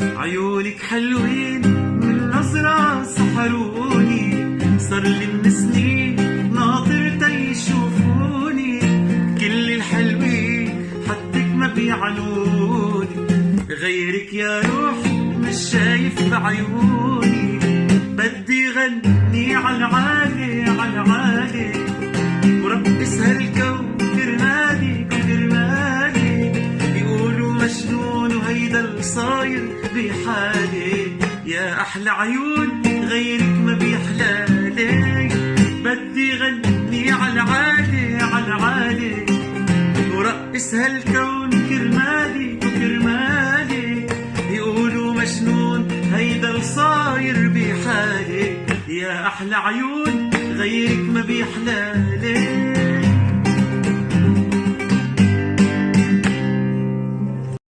عيونك حلوين من نظرة سحروني، صار لي من سنين ناطر تيشوفوني، كل الحلوين حدك ما بيعنوني، غيرك يا روحي مش شايف بعيوني، بدي غني عالعالي عالعالي ورقص هالكون كرمالي كرمالي، يقولوا مجنون وهيدا الصاير بحالي، يا أحلى عيون غيرك ما بيحلالي، بدي غني عالعالي عالعالي ورقص هالكون كرمالي وكرمالي، يقولوا مجنون هيدا الصاير بحالي، يا أحلى عيون غيرك ما بيحلالي.